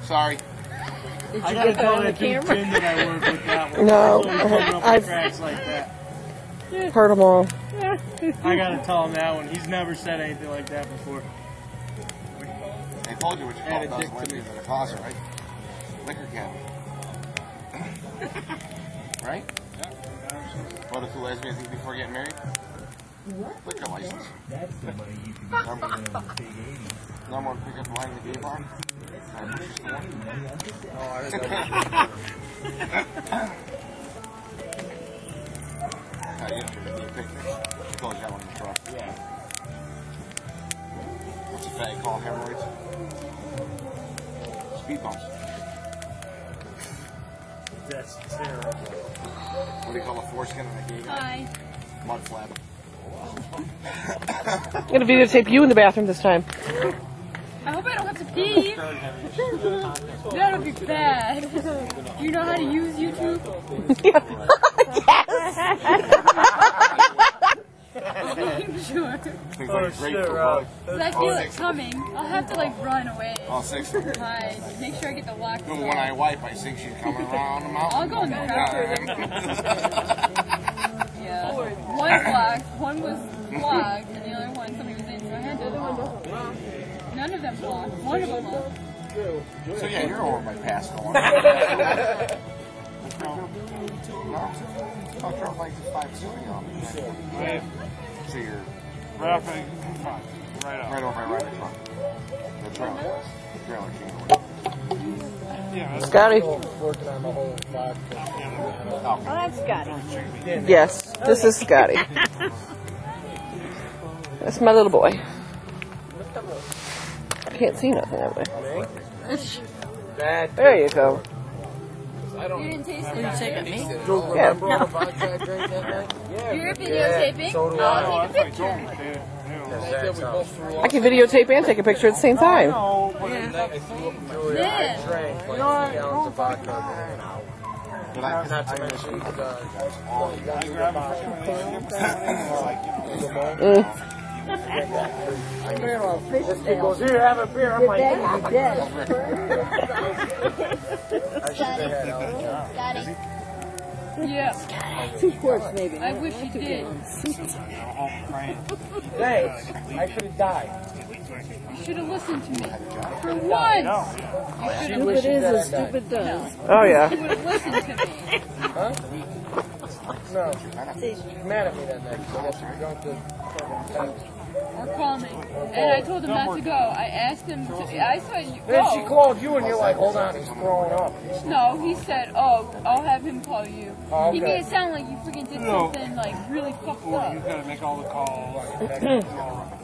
Sorry. Did you get that on the camera? That I work with that one. No, I've cracks like that. heard them all. I gotta tell him that one. He's never said anything like that before. I told you what you call it. Doesn't want to be in the closet, right? Liquor cabinet. Right? What if the lesbian thing before getting married? Liquor license. That's the money you can get from the big 80s. Number one pickup line in the gay bar. What's a fag called? Hemorrhoids? Speed bumps. That's terrible. What do you call a foreskin on a gay guy? Hi. Mud flap. I'm gonna videotape you in the bathroom this time. I hope I don't have to pee. That would be bad. Do you know how to use YouTube? I'm sure. Things like great for Because I feel it coming. I'll have to like run away. all 6. Hide. Make sure I get the lock. When I wipe, I think she's coming around the mountain. I'll go in the car. Yeah. One blocked, one was blocked, and the other one somebody was in, so I had to. None of them blocked. One of them blocked. So yeah, you're over my past going. I'll drop like 570 on me. So you're Right off right up. right over my right truck. The trailer. The trailer came Scotty. Working on the whole box. Oh, that's Scotty. Yes, this is Scotty. That's my little boy. I can't see nothing that way. There you go. You didn't taste it? Take it, me? Yeah. You're videotaping? So do I'll take a picture. I can videotape and take a picture at the same time. This kid goes, here, have a beer. I'm like, Yeah. Of course, maybe. I wish you did. Thanks. I could have died. You should have listened to me. For once. Stupid is as stupid does. Oh yeah. You would have listened to me. Huh? No. She's mad at me that night. So I guess we're going to Or call me. And I told him not to go. I asked him to. I said, Then she go. called you and you're like, hold on, he's throwing up. No, he said, oh, I'll have him call you. Oh, He okay. made it sound like you freaking did something like really fucked up. You gotta make all the calls.